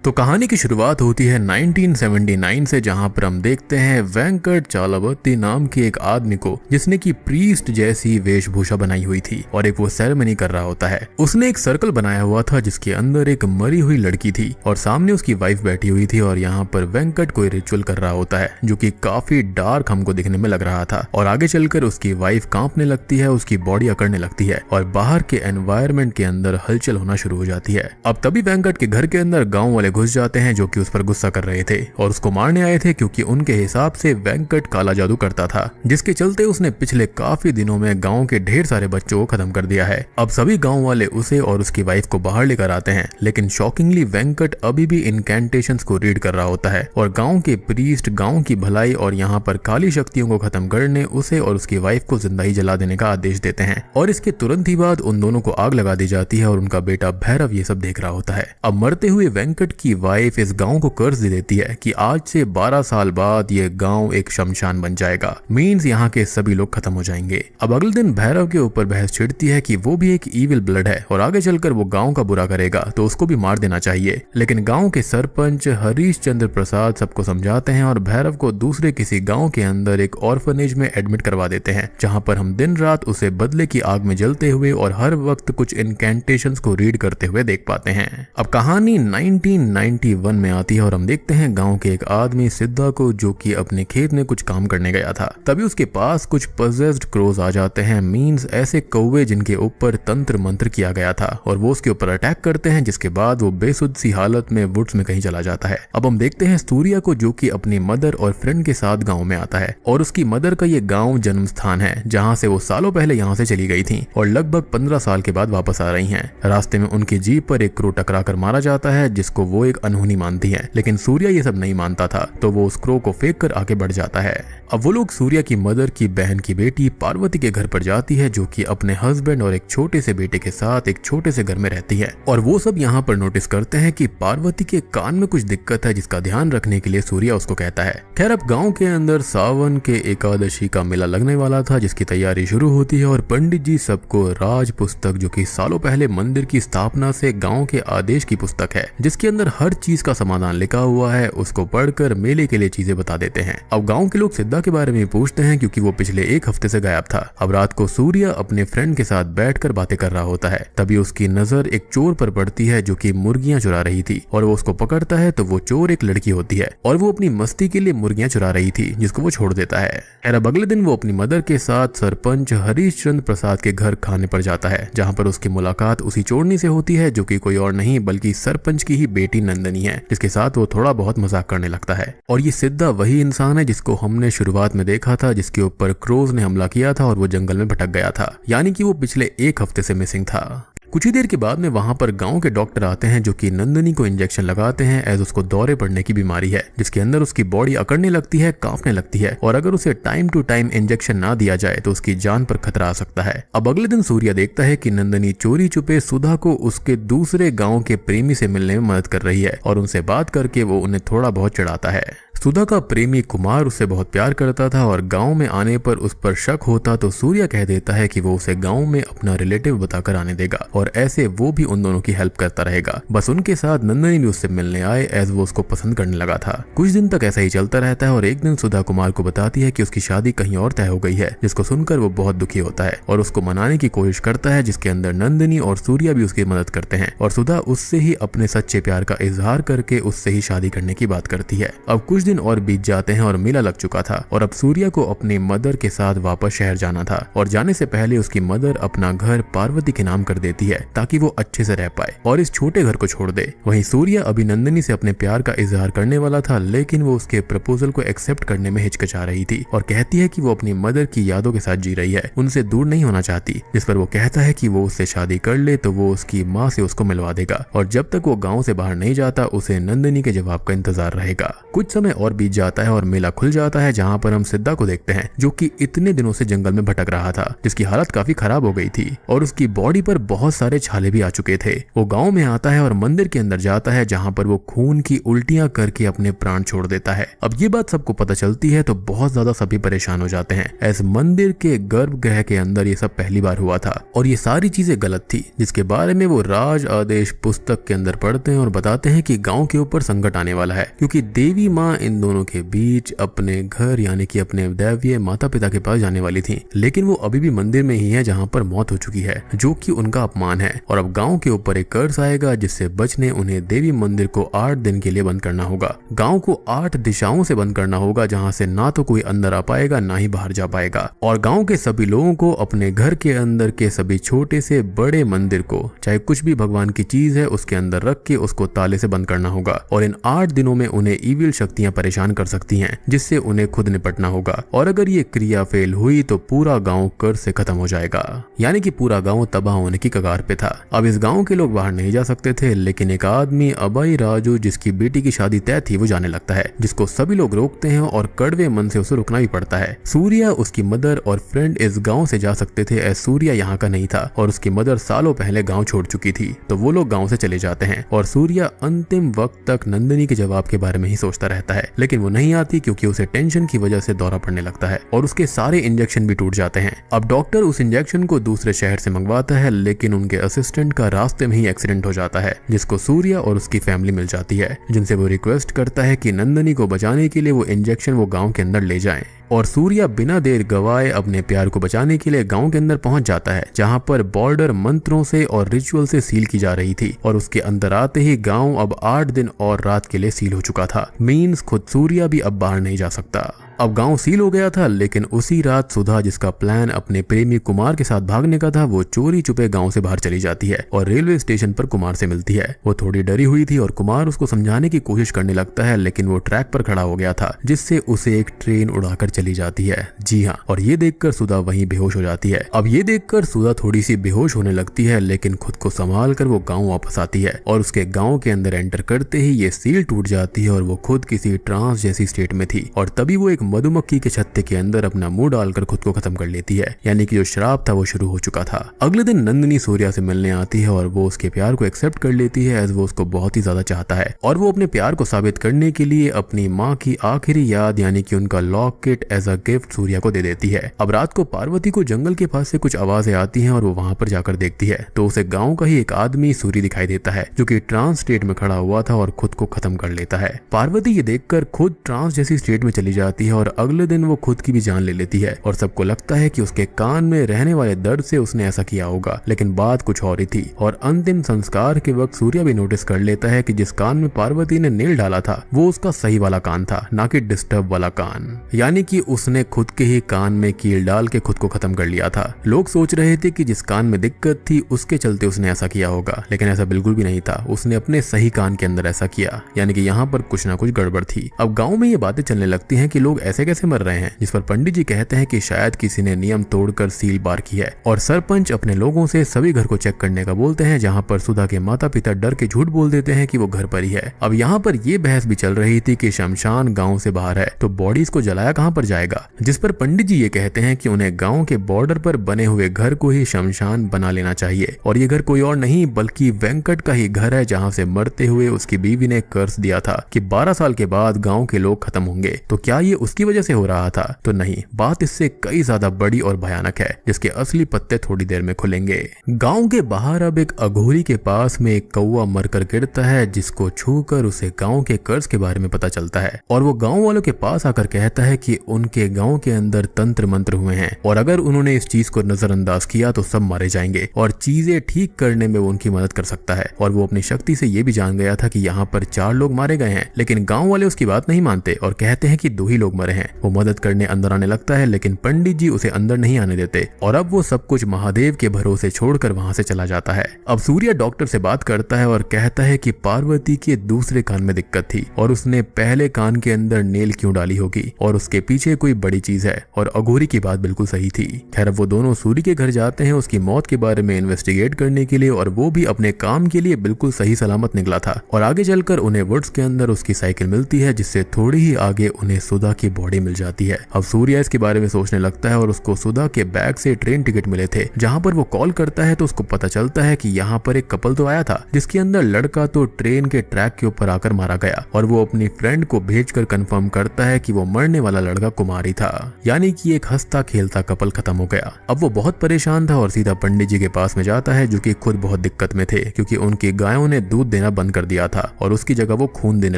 तो कहानी की शुरुआत होती है 1979 से, जहां पर हम देखते हैं वेंकट चालावर्ती नाम के एक आदमी को, जिसने की प्रीस्ट जैसी वेशभूषा बनाई हुई थी और एक वो सेरेमनी कर रहा होता है। उसने एक सर्कल बनाया हुआ था जिसके अंदर एक मरी हुई लड़की थी और सामने उसकी वाइफ बैठी हुई थी और यहाँ पर वेंकट कोई रिचुअल कर रहा होता है जो कि काफी डार्क हमको दिखने में लग रहा था। और आगे चलकर उसकी वाइफ कांपने लगती है, उसकी बॉडी अकड़ने लगती है और बाहर के एनवायरमेंट के अंदर हलचल होना शुरू हो जाती है। अब तभी वेंकट के घर के अंदर गाँव वाले घुस जाते हैं जो कि उस पर गुस्सा कर रहे थे और उसको मारने आए थे, क्योंकि उनके हिसाब से वेंकट काला जादू करता था, जिसके चलते उसने पिछले काफी दिनों में गांव के ढेर सारे बच्चों को खत्म कर दिया है। अब सभी गांव वाले उसे और उसकी वाइफ को बाहर लेकर आते हैं, लेकिन शॉकिंगली वेंकट अभी भी इनकैंटेशंस को रीड कर रहा होता है और गांव के प्रीस्ट गांव की भलाई और यहाँ पर काली शक्तियों को खत्म करने उसे और उसकी वाइफ को जिंदा ही जला देने का आदेश देते हैं। और इसके तुरंत ही बाद उन दोनों को आग लगा दी जाती है और उनका बेटा भैरव ये सब देख रहा होता है। अब मरते हुए वेंकट की वाइफ इस गांव को कर्ज दे देती है कि आज से 12 साल बाद ये गांव एक शमशान बन जाएगा, मींस यहाँ के सभी लोग खत्म हो जाएंगे। अब अगले दिन भैरव के ऊपर बहस छिड़ती है कि वो भी एक ईविल ब्लड है और आगे चलकर वो गांव का बुरा करेगा तो उसको भी मार देना चाहिए। लेकिन गांव के सरपंच हरीश चंद्र प्रसाद सबको समझाते हैं और भैरव को दूसरे किसी गांव के अंदर एक ऑर्फनेज में एडमिट करवा देते हैं, जहां पर हम दिन रात उसे बदले की आग में जलते हुए और हर वक्त कुछ इनकैंटेशंस को रीड करते हुए देख पाते हैं। अब कहानी 1991 में आती है और हम देखते हैं गांव के एक आदमी सिद्धा को, जो कि अपने खेत में कुछ काम करने गया था। तभी उसके पास कुछ पजेस्ड क्रोज आ जाते हैं, मींस ऐसे कौवे जिनके ऊपर तंत्र मंत्र किया गया था, और वो उसके ऊपर अटैक करते हैं, जिसके बाद वो बेसुध सी हालत में वुड्स में कहीं चला जाता है। अब हम देखते हैं सूर्या को, जो कि अपनी मदर और फ्रेंड के साथ गाँव में आता है और उसकी मदर का ये गाँव जन्म स्थान है, जहाँ से वो सालों पहले यहाँ से चली गई थी और लगभग 15 साल के बाद वापस आ रही है। रास्ते में उनकी जीप पर एक क्रो टकरा कर मारा जाता है, जिसको वो एक अनहोनी मानती है, लेकिन सूर्या ये सब नहीं मानता था, तो वो उस क्रो को फेंक कर आगे बढ़ जाता है। अब वो लोग सूर्या की मदर की बहन की बेटी पार्वती के घर पर जाती है, जो कि अपने हस्बैंड और एक छोटे से बेटे के साथ एक छोटे से घर में रहती है। और वो सब यहाँ पर नोटिस करते हैं कि पार्वती के कान में कुछ दिक्कत है, जिसका ध्यान रखने के लिए सूर्या उसको कहता है। खैर, अब गाँव के अंदर सावन के एकादशी का मेला लगने वाला था, जिसकी तैयारी शुरू होती है और पंडित जी सबको राज पुस्तक, जो कि सालों पहले मंदिर की स्थापना से गाँव के आदेश की पुस्तक है, जिसके अंदर हर चीज का समाधान लिखा हुआ है, उसको पढ़कर मेले के लिए चीजें बता देते हैं। अब गांव के लोग सिद्धा के बारे में पूछते हैं, क्योंकि वो पिछले एक हफ्ते से गायब था। अब रात को सूर्या अपने फ्रेंड के साथ बैठकर बातें कर रहा होता है, तभी उसकी नजर एक चोर पर पड़ती है जो कि मुर्गियां चुरा रही थी और वो उसको पकड़ता है, तो वो चोर एक लड़की होती है और वो अपनी मस्ती के लिए मुर्गियां चुरा रही थी, जिसको वो छोड़ देता है। और अब अगले दिन वो अपनी मदर के साथ सरपंच हरीश चंद्र प्रसाद के घर खाने पर जाता है, जहाँ पर उसकी मुलाकात उसी चोरनी से होती है, जो कि कोई और नहीं बल्कि सरपंच की ही बेटी नंदनी है, जिसके साथ वो थोड़ा बहुत मजाक करने लगता है। और ये सिद्धा वही इंसान है जिसको हमने शुरुआत में देखा था, जिसके ऊपर क्रोज ने हमला किया था और वो जंगल में भटक गया था, यानी कि वो पिछले एक हफ्ते से मिसिंग था। कुछ ही देर के बाद में वहां पर गांव के डॉक्टर आते हैं, जो कि नंदनी को इंजेक्शन लगाते हैं, एज उसको दौरे पड़ने की बीमारी है, जिसके अंदर उसकी बॉडी अकड़ने लगती है, कांपने लगती है और अगर उसे टाइम टू टाइम इंजेक्शन ना दिया जाए तो उसकी जान पर खतरा आ सकता है। अब अगले दिन सूर्या देखता है कि नंदनी चोरी छुपे सुधा को उसके दूसरे गाँव के प्रेमी से मिलने में मदद कर रही है और उनसे बात करके वो उन्हें थोड़ा बहुत चिढ़ाता है। सुधा का प्रेमी कुमार उससे बहुत प्यार करता था और गांव में आने पर उस पर शक होता तो सूर्या कह देता है कि वो उसे गांव में अपना रिलेटिव बताकर आने देगा और ऐसे वो भी उन दोनों की हेल्प करता रहेगा। बस उनके साथ नंदनी भी उससे मिलने आए, एज वो उसको पसंद करने लगा था। कुछ दिन तक ऐसा ही चलता रहता है और एक दिन सुधा कुमार को बताती है कि उसकी शादी कहीं और तय हो गई है, जिसको सुनकर वो बहुत दुखी होता है और उसको मनाने की कोशिश करता है, जिसके अंदर नंदनी और सूर्या भी उसकी मदद करते हैं और सुधा उससे ही अपने सच्चे प्यार का इजहार करके उससे ही शादी करने की बात करती है। अब कुछ दिन और बीत जाते हैं और मेला लग चुका था और अब सूर्या को अपनी मदर के साथ वापस शहर जाना था और जाने से पहले उसकी मदर अपना घर पार्वती के नाम कर देती है ताकि वो अच्छे से रह पाए और इस छोटे घर को छोड़ दे। वहीं सूर्या अभी नंदनी से अपने प्यार का इजहार करने वाला था, लेकिन वो उसके प्रपोजल को एक्सेप्ट करने में हिचकिचा रही थी और कहती है कि वो अपनी मदर की यादों के साथ जी रही है, उनसे दूर नहीं होना चाहती। जिस पर वो कहता है कि वो उससे शादी कर ले तो वो उसकी माँ से उसको मिलवा देगा और जब तक वो गाँव से बाहर नहीं जाता उसे नंदनी के जवाब का इंतजार रहेगा। कुछ समय और बीत जाता है और मेला खुल जाता है, जहाँ पर हम सिद्धा को देखते हैं जो कि इतने दिनों से जंगल में भटक रहा था, जिसकी हालत काफी खराब हो गई थी और उसकी बॉडी पर बहुत सारे छाले भी आ चुके थे। वो गाँव में आता है और मंदिर के अंदर जाता है, जहाँ पर वो खून की उल्टियां करके अपने प्राण छोड़ देता है। अब ये बात सबको पता चलती है तो बहुत ज्यादा सभी परेशान हो जाते हैं। इस मंदिर के गर्भगृह के अंदर ये सब पहली बार हुआ था और ये सारी चीजें गलत थी, जिसके बारे में वो राज आदेश पुस्तक के अंदर पढ़ते हैं और बताते हैं कि गांव के ऊपर संकट आने वाला है, क्योंकि देवी माँ इन दोनों के बीच अपने घर यानी कि अपने दैवीय माता पिता के पास जाने वाली थी, लेकिन वो अभी भी मंदिर में ही है जहाँ पर मौत हो चुकी है, जो कि उनका अपमान है। और अब गाँव के ऊपर एक कर्ज आएगा, जिससे बचने उन्हें देवी मंदिर को 8 दिन के लिए बंद करना होगा। गाँव को 8 दिशाओं से बंद करना होगा, जहाँ से ना तो कोई अंदर आ पाएगा ना ही बाहर जा पाएगा। और गाँव के सभी लोगों को अपने घर के अंदर के सभी छोटे से बड़े मंदिर को, चाहे कुछ भी भगवान की चीज है, उसके अंदर रख के उसको ताले से बंद करना होगा। और इन 8 दिनों में उन्हें ईविल शक्तियां परेशान कर सकती हैं, जिससे उन्हें खुद निपटना होगा। और अगर ये क्रिया फेल हुई तो पूरा गांव कर्ज से खत्म हो जाएगा, यानी कि पूरा गांव तबाह होने की कगार पे था। अब इस गांव के लोग बाहर नहीं जा सकते थे, लेकिन एक आदमी अबाई राजू, जिसकी बेटी की शादी तय थी, वो जाने लगता है, जिसको सभी लोग रोकते हैं और कड़वे मन से उसे रुकना भी पड़ता है। सूर्या, उसकी मदर और फ्रेंड इस गाँव से जा सकते थे। सूर्या यहाँ का नहीं था और उसकी मदर सालों पहले गांव छोड़ चुकी थी, तो वो लोग गांव से चले जाते हैं। और सूर्या अंतिम वक्त तक नंदिनी के जवाब के बारे में ही सोचता रहता है, लेकिन वो नहीं आती क्योंकि उसे टेंशन की वजह से दौरा पड़ने लगता है और उसके सारे इंजेक्शन भी टूट जाते हैं। अब डॉक्टर उस इंजेक्शन को दूसरे शहर से मंगवाता है, लेकिन उनके असिस्टेंट का रास्ते में ही एक्सीडेंट हो जाता है, जिसको सूर्या और उसकी फैमिली मिल जाती है, जिनसे वो रिक्वेस्ट करता है कि नंदिनी को बचाने के लिए वो इंजेक्शन वो गाँव के अंदर ले जाए। और सूर्या बिना देर गवाए अपने प्यार को बचाने के लिए गांव के अंदर पहुंच जाता है, जहां पर बॉर्डर मंत्रों से और रिचुअल से सील की जा रही थी। और उसके अंदर आते ही गांव अब 8 दिन और रात के लिए सील हो चुका था। मीन्स खुद सूर्या भी अब बाहर नहीं जा सकता। अब गांव सील हो गया था, लेकिन उसी रात सुधा, जिसका प्लान अपने प्रेमी कुमार के साथ भागने का था, वो चोरी छुपे गांव से बाहर चली जाती है और रेलवे स्टेशन पर कुमार से मिलती है। वो थोड़ी डरी हुई थी और कुमार उसको समझाने की कोशिश करने लगता है, लेकिन वो ट्रैक पर खड़ा हो गया था, जिससे उसे एक ट्रेन उड़ाकर चली जाती है। जी हाँ, और ये देखकर सुधा वहीं बेहोश हो जाती है। अब ये देखकर सुधा थोड़ी सी बेहोश होने लगती है, लेकिन खुद को संभाल कर वो गाँव वापस आती है और उसके गाँव के अंदर एंटर करते ही ये सील टूट जाती है और वो खुद किसी ट्रांस जैसी स्टेट में थी। और तभी वो एक मधुमक्खी के छत्ते के अंदर अपना मुंह डालकर खुद को खत्म कर लेती है, यानी कि जो श्राप था वो शुरू हो चुका था। अगले दिन नंदिनी सूर्या से मिलने आती है और वो उसके प्यार को एक्सेप्ट कर लेती है, एज वो उसको बहुत ही ज्यादा चाहता है। और वो अपने प्यार को साबित करने के लिए अपनी माँ की आखिरी याद यानी कि उनका locket as a gift Surya को दे देती है। अब रात को पार्वती को जंगल के पास से कुछ आवाजें आती हैं और वो वहां पर जाकर देखती है तो उसे गाँव का ही एक आदमी सूर्य दिखाई देता है, जो कि ट्रांस स्टेट में खड़ा हुआ था और खुद को खत्म कर लेता है। पार्वती ये देखकर खुद ट्रांस जैसी स्टेट में चली जाती है और अगले दिन वो खुद की भी जान ले लेती है और सबको लगता है कि उसके कान में रहने वाले दर्द से उसने ऐसा किया होगा, लेकिन बात कुछ और ही थी। और अंतिम संस्कार के वक्त सूर्या भी नोटिस कर लेता है कि जिस कान में पार्वती ने नील डाला था वो उसका सही वाला कान था, ना कि डिस्टर्ब वाला कान, यानी कि उसने खुद के ही कान में कील डाल के खुद को खत्म कर लिया था। लोग सोच रहे थे कि जिस कान में दिक्कत थी उसके चलते उसने ऐसा किया होगा, लेकिन ऐसा बिल्कुल भी नहीं था। उसने अपने सही कान के अंदर ऐसा किया, यानी कि यहाँ पर कुछ ना कुछ गड़बड़ थी। अब गाँव में ये बातें चलने लगती है कि लोग ऐसे कैसे मर रहे हैं, जिस पर पंडित जी कहते हैं कि शायद किसी ने नियम तोड़कर सील बार की है। और सरपंच अपने लोगों से सभी घर को चेक करने का बोलते हैं, जहां पर सुधा के माता पिता डर के झूठ बोल देते हैं कि वो घर पर ही है। अब यहाँ पर ये बहस भी चल रही थी कि शमशान गांव से बाहर है तो बॉडीज को जलाया कहां पर जाएगा, जिस पर पंडित जी ये कहते हैं कि उन्हें गाँव के बॉर्डर पर बने हुए घर को ही शमशान बना लेना चाहिए। और ये घर कोई और नहीं बल्कि वेंकट का ही घर है, जहाँ से मरते हुए उसकी बीवी ने कर्ज दिया था कि 12 साल के बाद गाँव के लोग खत्म होंगे। तो क्या ये उसकी वजह से हो रहा था? तो नहीं, बात इससे कई ज्यादा बड़ी और भयानक है, जिसके असली पत्ते थोड़ी देर में खुलेंगे। गांव के बाहर अब एक अघोरी के पास में एक कौवा मरकर गिरता है, जिसको छूकर उसे गांव के कर्ज के बारे में पता चलता है। और वो गांव वालों के पास आकर कहता है कि उनके गांव के अंदर तंत्र मंत्र हुए हैं और अगर उन्होंने इस चीज को नजरअंदाज किया तो सब मारे जाएंगे और चीजें ठीक करने में वो उनकी मदद कर सकता है। और वो अपनी शक्ति से ये भी जान गया था कि यहाँ पर 4 लोग मारे गए हैं, लेकिन गाँव वाले उसकी बात नहीं मानते और कहते हैं कि 2 ही लोग मरे हैं। वो मदद करने अंदर आने लगता है, लेकिन पंडित जी उसे अंदर नहीं आने देते और अब वो सब कुछ महादेव के भरोसे छोड़कर वहां से चला जाता है। अब सूर्या डॉक्टर से बात करता है और कहता है कि पार्वती के दूसरे कान में दिक्कत थी और उसने पहले कान के अंदर नेल क्यों डाली होगी और उसके पीछे कोई बड़ी चीज है, और अघोरी की बात बिल्कुल सही थी। खैर अब वो दोनों सूर्य के घर जाते हैं उसकी मौत के बारे में इन्वेस्टिगेट करने के लिए, और वो भी अपने काम के लिए बिल्कुल सही सलामत निकला था। और आगे चलकर उन्हें वुड्स के अंदर उसकी साइकिल मिलती है, जिससे थोड़ी ही आगे उन्हें सुधा की बॉडी मिल जाती है। अब सूर्या इसके बारे में सोचने लगता है और उसको सुधा के बैग से ट्रेन टिकट मिले थे। जहाँ पर वो कॉल करता है तो उसको पता चलता है कि यहाँ पर एक कपल तो आया था, जिसके अंदर लड़का तो ट्रेन के ट्रैक के ऊपर आकर मारा गया, और वो अपनी फ्रेंड को भेजकर कंफर्म करता है कि वो मरने वाला लड़का कुमारी था, यानी कि एक हंसता खेलता कपल खत्म हो गया। अब वो बहुत परेशान था और सीधा पंडित जी के पास में जाता है, जो कि खुद बहुत दिक्कत में थे क्योंकि उनकी गायों ने दूध देना बंद कर दिया था और उसकी जगह वो खून देने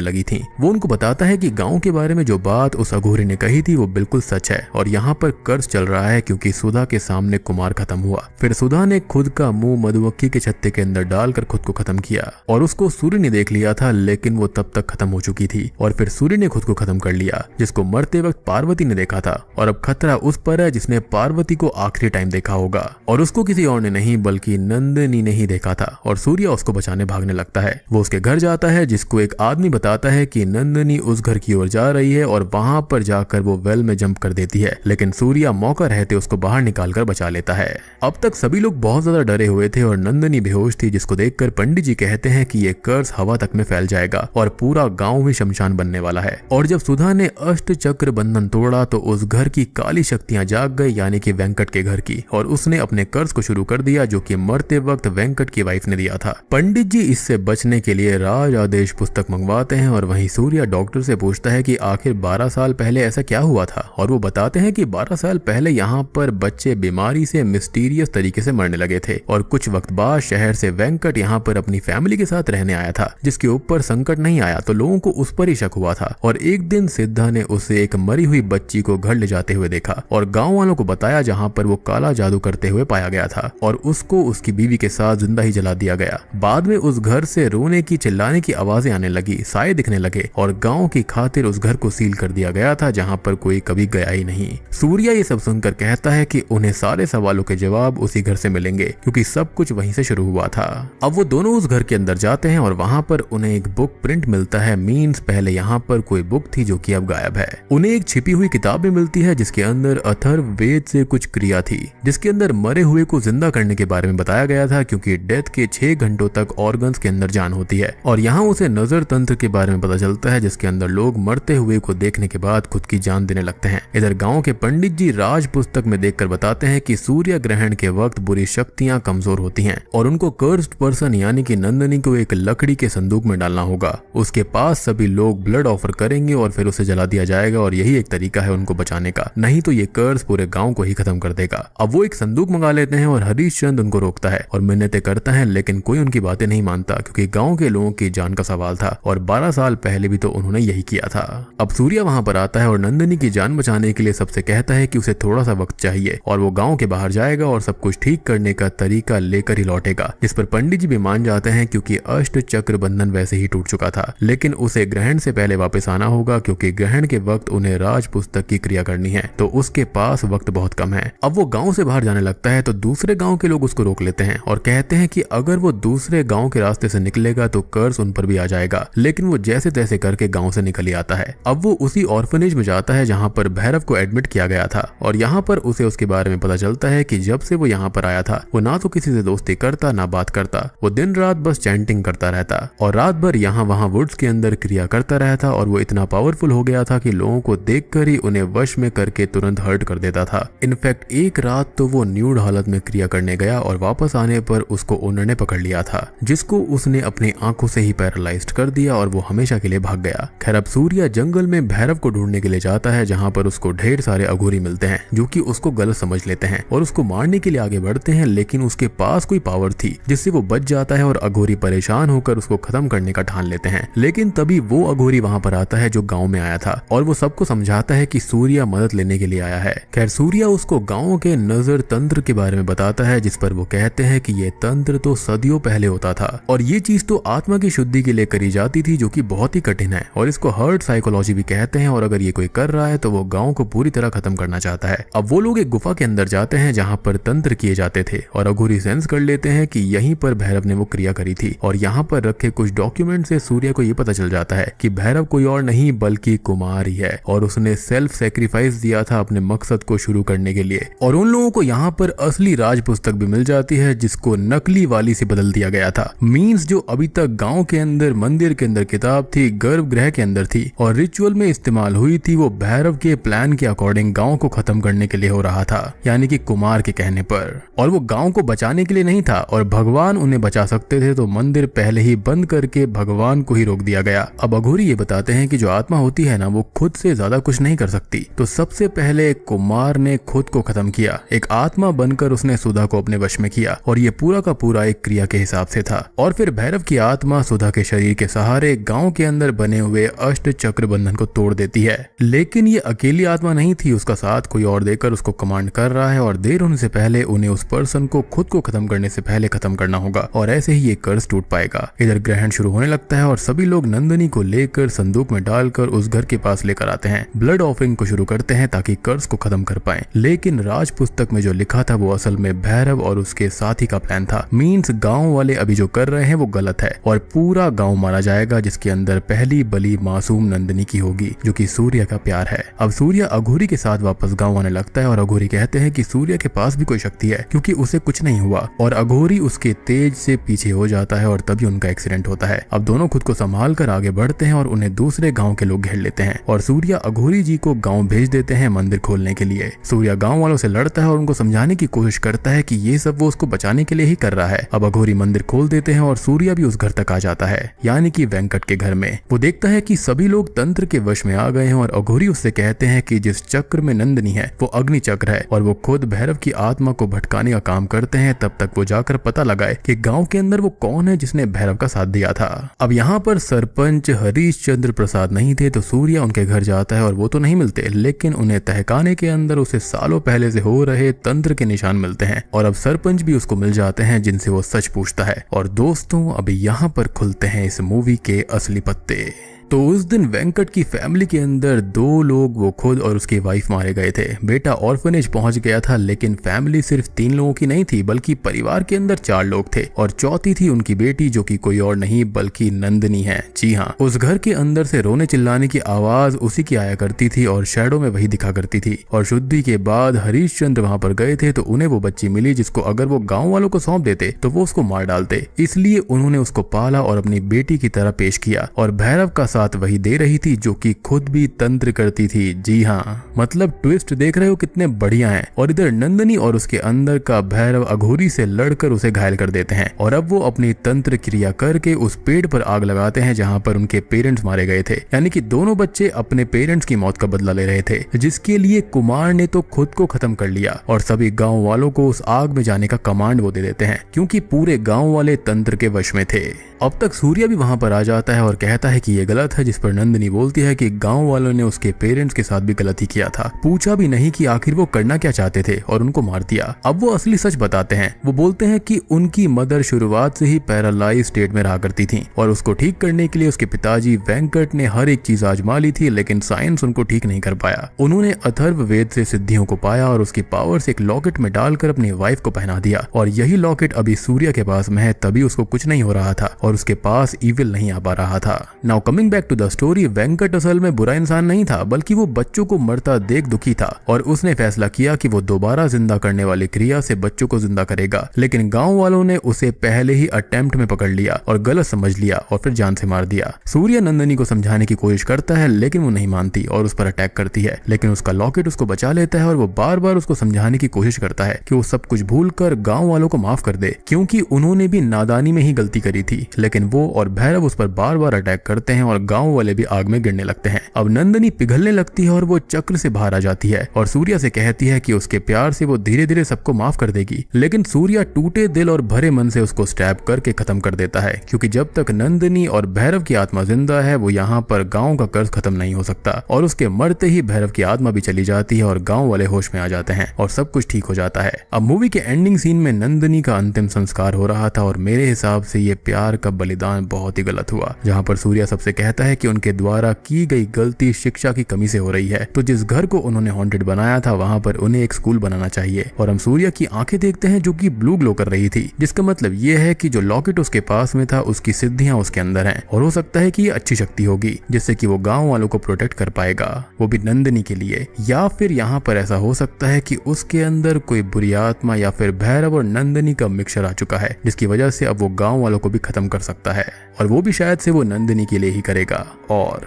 लगी थी। वो उनको बताता है कि गांव के बारे में जो बात उस अघोरी ने कही थी वो बिल्कुल सच है और यहाँ पर कर्ज चल रहा है क्योंकि सुधा के सामने कुमार खत्म हुआ। फिर सुधा ने खुद का मुंह मधुमक्खी के छत्ते के अंदर डालकर खुद को खत्म किया और उसको सूर्य ने देख लिया था, लेकिन वो तब तक खत्म हो चुकी थी। और फिर सूर्य ने खुद को खत्म कर लिया, जिसको मरते वक्त पार्वती ने देखा था। और अब खतरा उस पर है जिसने पार्वती को आखिरी टाइम देखा होगा, और उसको किसी और ने नहीं बल्कि नंदिनी ने ही देखा था। और सूर्य उसको बचाने भागने लगता है। वो उसके घर जाता है, जिसको एक आदमी बताता है कि नंदिनी उस घर की ओर जा रही है और वहां पर जाकर वो वेल में जंप कर देती है, लेकिन सूर्य मौका रहते उसको बाहर निकालकर बचा लेता है। अब तक सभी लोग बहुत ज्यादा डरे हुए थे और नंदिनी बेहोश थी, जिसको देखकर पंडित जी कहते हैं कि ये कर्ज हवा तक में फैल जाएगा और पूरा गांव ही शमशान बनने वाला है। और जब सुधा ने अष्ट चक्र बंधन तोड़ा तो उस घर की काली शक्तियां जाग गई, यानी कि वेंकट के घर की, और उसने अपने कर्ज को शुरू कर दिया जो कि मरते वक्त वेंकट की वाइफ ने दिया था। पंडित जी इससे बचने के लिए राज आदेश पुस्तक मंगवाते हैं और वहीं सूर्या डॉक्टर से पूछता है कि आखिर 12 साल पहले ऐसा क्या हुआ था, और वो बताते हैं कि 12 साल पहले यहाँ पर बच्चे बीमारी से मिस्टीरियस तरीके से मरने लगे थे और कुछ वक्त बाद शहर से वेंकट यहाँ पर अपनी फैमिली के साथ रहने आया था, जिसके ऊपर संकट नहीं आया तो लोगों को उस पर ही शक हुआ था। और एक दिन सिद्धा ने उसे एक मरी हुई बच्ची को घर ले जाते हुए देखा और गांव वालों को बताया, जहां पर वो काला जादू करते हुए पाया गया था और उसको उसकी बीवी के साथ जिंदा ही जला दिया गया। बाद में उस घर से रोने की चिल्लाने की आवाजें आने लगी, साए दिखने लगे और गांव की खातिर उस घर को सील कर दिया गया था, जहां पर कोई कभी गया ही नहीं। सूर्या ये सब सुनकर कहता है कि उन्हें सारे सवालों के जवाब उसी घर से मिलेंगे क्योंकि सब कुछ वहीं से शुरू हुआ था। अब वो दोनों उस घर के अंदर जाते हैं और वहां पर उन्हें एक बुक प्रिंट मिलता है। मीन्स पहले यहाँ पर कोई बुक थी जो कि अब गायब है। उन्हें एक छिपी हुई किताब भी मिलती है जिसके अंदर अथर्व वेद से कुछ क्रिया थी, जिसके अंदर मरे हुए को जिंदा करने के बारे में बताया गया था क्योंकि डेथ के 6 घंटों तक ऑर्गन्स के अंदर जान होती है। और यहाँ उसे नजर तंत्र के बारे में पता चलता है जिसके अंदर लोग मरते हुए को देखने के बाद खुद की जान देने लगते हैं। इधर गाँव के पंडित जी राज पुस्तक में देखकर बताते हैं कि सूर्य ग्रहण के वक्त बुरी शक्तियां कमजोर होती हैं और उनको कर्स्ड पर्सन यानी कि नंदिनी को एक लकड़ी के संदूक में डालना होगा। उसके पास सभी लोग ब्लड ऑफर करेंगे और फिर उसे जला दिया जाएगा और यही एक तरीका है उनको बचाने का, नहीं तो ये कर्ज पूरे गांव को ही खत्म कर देगा। अब वो एक संदूक मंगा लेते हैं और हरीशचंद उनको रोकता है और मिन्नतें करता है, लेकिन कोई उनकी बातें नहीं मानता क्योंकि गांव के लोगों की जान का सवाल था और 12 साल पहले भी तो उन्होंने यही किया था। अब सूर्य वहां पर आता है और नंदिनी की जान बचाने के लिए सबसे कहता है कि उसे थोड़ा सा वक्त चाहिए और वो गाँव के बाहर जाएगा और सब कुछ ठीक करने का तरीका लेकर ही लौटेगा। इस पर पंडित जी भी मान जाते हैं क्योंकि अष्ट चक्र बंधन वैसे ही टूट चुका था, लेकिन उसे ग्रहण से पहले वापस आना होगा क्योंकि ग्रहण के वक्त उन्हें राज पुस्तक की क्रिया करनी है, तो उसके पास वक्त बहुत कम है। अब वो गांव से बाहर जाने लगता है तो दूसरे गांव के लोग उसको रोक लेते हैं और कहते हैं कि अगर वो दूसरे गांव के रास्ते से निकलेगा तो कर्ज उन पर भी आ जाएगा, लेकिन वो जैसे तैसे करके गांव से निकल ही आता है। अब वो उसी ऑर्फनेज में जाता है जहां पर भैरव को एडमिट किया गया था और यहाँ पर उसे उसके बारे में पता चलता है कि जब से वो यहाँ पर आया था वो ना तो किसी से दोस्ती करता ना बात करता, वो दिन रात बस चैंटिंग करता रहता और रात भर यहाँ वहाँ वुड्स के अंदर क्रिया करता रहता और वो इतना पावरफुल हो गया था कि लोगों को देखकर ही उन्हें वश में करके तुरंत हर्ट कर देता था। इनफैक्ट एक रात तो वो न्यूड हालत में क्रिया करने गया और वापस आने पर उसको ओनर ने पकड़ लिया था, जिसको उसने अपनी आंखों से ही पैरालाइज्ड कर दिया और वो हमेशा के लिए भाग गया। खैर अब सूर्य जंगल में भैरव को ढूंढने के लिए जाता है जहाँ पर उसको ढेर सारे अघोरी मिलते हैं जो कि उसको गलत समझ लेते हैं और उसको मारने के लिए आगे बढ़ते हैं, लेकिन उसके पास कोई पावर थी जिससे वो बच जाता है और अघोरी परेशान होकर उसको खत्म करने का ठान लेते हैं। लेकिन तभी वो अघोरी वहां पर आता है जो गांव में आया था और वो सबको समझाता है कि सूर्य मदद लेने के लिए आया है। खैर सूर्य उसको गांव के नजर तंत्र के बारे में बताता है जिस पर वो कहते हैं कि ये तंत्र तो सदियों पहले होता था और ये चीज तो आत्मा की शुद्धि के लिए करी जाती थी जो कि बहुत ही कठिन है और इसको हर्ट साइकोलॉजी भी कहते हैं और अगर अगर ये कोई कर रहा है तो वो गांव को पूरी तरह खत्म करना चाहता है। अब वो लोग एक गुफा के अंदर जाते हैं जहाँ पर तंत्र किए जाते थे और अघोरी सेंस कर लेते हैं कि यहीं पर भैरव ने वो क्रिया करी थी। और यहाँ पर रखे कुछ डॉक्यूमेंट से सूर्य को ये पता चल जाता है कि भैरव कोई और नहीं बल्कि कुमार ही है और उसने सेल्फ सेक्रीफाइस दिया था अपने मकसद को शुरू करने के लिए। और उन लोगों को यहाँ पर असली राज पुस्तक भी मिल जाती है जिसको नकली वाली से बदल दिया गया था। मीन्स जो अभी तक गांव के अंदर मंदिर के अंदर किताब थी, गर्भगृह के अंदर थी और रिचुअल में इस्तेमाल हुई थी, वो भैरव के प्लान के अकॉर्डिंग गांव को खत्म करने के लिए हो रहा था, यानी कि कुमार के कहने पर। और वो गांव को बचाने के लिए नहीं था और भगवान उन्हें बचा सकते थे, तो मंदिर पहले ही बंद करके भगवान को ही रोक दिया गया। अब अघोरी ये बताते हैं कि जो आत्मा होती है ना, वो खुद से ज्यादा कुछ नहीं कर सकती। तो सबसे पहले कुमार ने खुद को खत्म किया, एक आत्मा बनकर उसने सुधा को अपने वश में किया और ये पूरा का पूरा एक क्रिया के हिसाब से था। और फिर भैरव की आत्मा सुधा के शरीर के सहारे गांव के अंदर बने हुए अष्ट चक्र बंधन को तोड़ देती है। लेकिन ये अकेली आत्मा नहीं थी, उसका साथ कोई और देकर उसको कमांड कर रहा है और देर होने से पहले उन्हें उस पर्सन को खुद को खत्म करने से पहले खत्म करना होगा और ऐसे ही ये कर्ज टूट पाएगा। इधर ग्रहण शुरू होने लगता है और सभी लोग नंदिनी को लेकर संदूक में डालकर उस घर के पास लेकर आते हैं। ब्लड ऑफरिंग को शुरू करते हैं ताकि कर्ज को खत्म कर पाए। लेकिन राज पुस्तक में जो लिखा था वो असल में भैरव और उसके साथी का प्लान था। मीन्स गांव वाले अभी जो कर रहे हैं वो गलत है और पूरा गांव मारा जाएगा, जिसके अंदर पहली बलि मासूम नंदिनी की होगी जो कि सूर्य का प्यार है। अब सूर्य अघोरी के साथ वापस गांव आने लगता है और अघोरी कहते हैं कि सूर्य के पास भी कोई शक्ति है क्योंकि उसे कुछ नहीं हुआ और अघोरी उसके तेज से पीछे हो जाता है और तभी उनका एक्सीडेंट होता है। अब दोनों खुद को संभाल कर आगे बढ़ते हैं और उन्हें दूसरे गांव के लोग घेर लेते हैं और सूर्य अघोरी जी को गांव भेज देते हैं मंदिर खोलने के लिए। सूर्य गांव वालों से लड़ता है और उनको समझाने की कोशिश करता है कि ये सब वो उसको बचाने के लिए ही कर रहा है। अब अघोरी मंदिर खोल देते हैं और सूर्य भी उस घर तक आ जाता है, यानी कि वेंकट के घर में। वो देखता है कि सभी लोग तंत्र के वश में आ गए हैं और अघोरी उससे कहते हैं कि जिस चक्र में नंदिनी है वो अग्नि चक्र है और वो खुद भैरव की आत्मा को भटकाने का काम करते हैं। तब तक वो जाकर पता लगाए कि गांव के अंदर वो कौन है जिसने भैरव का साथ दिया था। अब यहाँ पर सरपंच हरीश चंद्र प्रसाद नहीं थे, तो सूर्य उनके घर जाता है और वो तो नहीं मिलते, लेकिन उन्हें तहखाने के अंदर उसे सालों पहले से हो रहे तंत्र के निशान मिलते हैं और अब सरपंच भी उसको मिल जाते हैं जिनसे वो सच पूछता है। और दोस्तों, अभी यहाँ पर खुलते हैं इस मूवी के असली पत्ते। तो उस दिन वेंकट की फैमिली के अंदर दो लोग, वो खुद और उसकी वाइफ मारे गए थे। बेटा ऑर्फनेज पहुंच गया था, लेकिन फैमिली सिर्फ 3 लोगों की नहीं थी बल्कि परिवार के अंदर 4 लोग थे और चौथी थी उनकी बेटी जो कि कोई और नहीं बल्कि नंदिनी है। जी हाँ, उस घर के अंदर से रोने चिल्लाने की आवाज उसी की आया करती थी और शैडो में वही दिखा करती थी। और शुद्धि के बाद हरीश चंद्र वहाँ पर गए थे तो उन्हें वो बच्ची मिली जिसको अगर वो गाँव वालों को सौंप देते तो वो उसको मार डालते, इसलिए उन्होंने उसको पाला और अपनी बेटी की तरह पेश किया। और भैरव का साथ वही दे रही थी जो कि खुद भी तंत्र करती थी। जी हाँ, मतलब ट्विस्ट देख रहे हो कितने बढ़िया हैं। और इधर नंदिनी और उसके अंदर का भैरव अघोरी से लड़कर उसे घायल कर देते हैं और अब वो अपनी तंत्र क्रिया करके उस पेड़ पर आग लगाते हैं जहाँ पर उनके पेरेंट्स मारे गए थे, यानी कि दोनों बच्चे अपने पेरेंट्स की मौत का बदला ले रहे थे, जिसके लिए कुमार ने तो खुद को खत्म कर लिया और सभी गाँव वालों को उस आग में जाने का कमांड वो दे देते हैं क्योंकि पूरे गाँव वाले तंत्र के वश में थे। अब तक सूर्य भी वहाँ पर आ जाता है और कहता है कि ये गलत है, जिस पर नंदिनी बोलती है कि गांव वालों ने उसके पेरेंट्स के साथ भी गलती किया था, पूछा भी नहीं कि आखिर वो करना क्या चाहते थे और उनको मार दिया। अब वो असली सच बताते हैं। वो बोलते हैं कि उनकी मदर शुरुआत से ही पैरालाइज स्टेट में रहा करती थी और उसको ठीक करने के लिए उसके पिताजी वेंकट ने हर एक चीज आजमा ली थी, लेकिन साइंस उनको ठीक नहीं कर पाया। उन्होंने अथर्व वेद से सिद्धियों को पाया और उसकी पावर से एक लॉकेट में डालकर अपनी वाइफ को पहना दिया और यही लॉकेट अभी सूर्य के पास में है, तभी उसको कुछ नहीं हो रहा था और उसके पास इविल नहीं आ पा रहा था। Now coming back to the story, Venkat असल में बुरा इंसान नहीं था बल्कि वो बच्चों को मरता देख दुखी था और उसने फैसला किया कि वो दोबारा जिंदा करने वाली क्रिया से बच्चों को जिंदा करेगा, लेकिन गांव वालों ने उसे पहले ही अटेम्प्ट में पकड़ लिया और गलत समझ लिया और फिर जान से मार दिया। सूर्य नंदिनी को समझाने की कोशिश करता है लेकिन वो नहीं मानती और उस पर अटैक करती है, लेकिन उसका लॉकेट उसको बचा लेता है और वो बार बार उसको समझाने की कोशिश करता है कि वो सब कुछ भूल कर गाँव वालों को माफ कर दे क्योंकि उन्होंने भी नादानी में ही गलती करी थी। लेकिन वो और भैरव उस पर बार बार अटैक करते हैं और गाँव वाले भी आग में गिरने लगते हैं। अब नंदिनी पिघलने लगती है और वो चक्र से बाहर आ जाती है और सूर्य से कहती है कि उसके प्यार से वो धीरे धीरे सबको माफ कर देगी, लेकिन सूर्य टूटे दिल और भरे मन से उसको स्टैब करके खत्म कर देता है क्योंकि जब तक नंदिनी और भैरव की आत्मा जिंदा है वो यहाँ पर गाँव का कर्ज खत्म नहीं हो सकता। और उसके मरते ही भैरव की आत्मा भी चली जाती है और गाँव वाले होश में आ जाते हैं और सब कुछ ठीक हो जाता है। अब मूवी के एंडिंग सीन में नंदिनी का अंतिम संस्कार हो रहा था और मेरे हिसाब से ये प्यार का बलिदान बहुत ही गलत हुआ, जहाँ पर सूर्य सबसे कहता कहता है कि उनके द्वारा की गई गलती शिक्षा की कमी से हो रही है, तो जिस घर को उन्होंने हॉन्टेड बनाया था वहाँ पर उन्हें एक स्कूल बनाना चाहिए। और हम सूर्या की आंखें देखते हैं जो कि ब्लू ग्लो कर रही थी, जिसका मतलब ये है कि जो लॉकेट उसके पास में था उसकी सिद्धियां उसके अंदर हैं और हो सकता है कि ये अच्छी शक्ति होगी जिससे कि वो गांव वालों को प्रोटेक्ट कर पाएगा, वो भी नंदिनी के लिए। या फिर यहाँ पर ऐसा हो सकता है कि उसके अंदर कोई बुरी आत्मा या फिर भैरव और नंदिनी का मिक्सचर आ चुका है, जिसकी वजह से अब वो गांव वालों को भी खत्म कर सकता है, और वो भी शायद से वो नंदिनी के लिए ही करेगा। और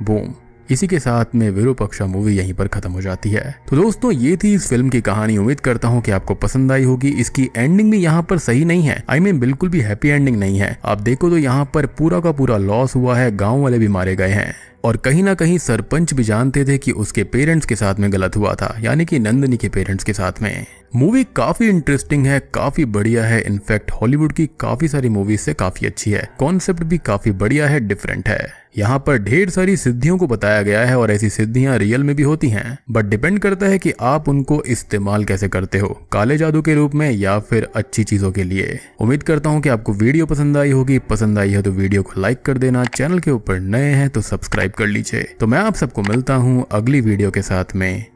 बूम, इसी के साथ में विरूपाक्षा मूवी यहीं पर खत्म हो जाती है। तो दोस्तों ये थी इस फिल्म की कहानी। उम्मीद करता हूँ कि आपको पसंद आई होगी। इसकी एंडिंग भी यहाँ पर सही नहीं है, I mean बिल्कुल भी हैप्पी एंडिंग नहीं है। आप देखो तो यहाँ पर पूरा का पूरा लॉस हुआ है, गांव वाले भी मारे गए हैं, और कहीं ना कहीं सरपंच भी जानते थे कि उसके पेरेंट्स के साथ में गलत हुआ था, यानी कि नंदिनी के पेरेंट्स के साथ में। मूवी काफी इंटरेस्टिंग है, काफी बढ़िया है। इनफैक्ट हॉलीवुड की काफी सारी मूवीज से काफी अच्छी है। कॉन्सेप्ट भी काफी बढ़िया है, डिफरेंट है। यहाँ पर ढेर सारी सिद्धियों को बताया गया है और ऐसी सिद्धियां रियल में भी होती हैं, बट डिपेंड करता है कि आप उनको इस्तेमाल कैसे करते हो, काले जादू के रूप में या फिर अच्छी चीजों के लिए। उम्मीद करता हूँ कि आपको वीडियो पसंद आई होगी। पसंद आई है तो वीडियो को लाइक कर देना, चैनल के ऊपर नए हैं तो सब्सक्राइब कर लीजिए। तो मैं आप सबको मिलता हूँ अगली वीडियो के साथ में,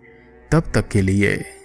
तब तक के लिए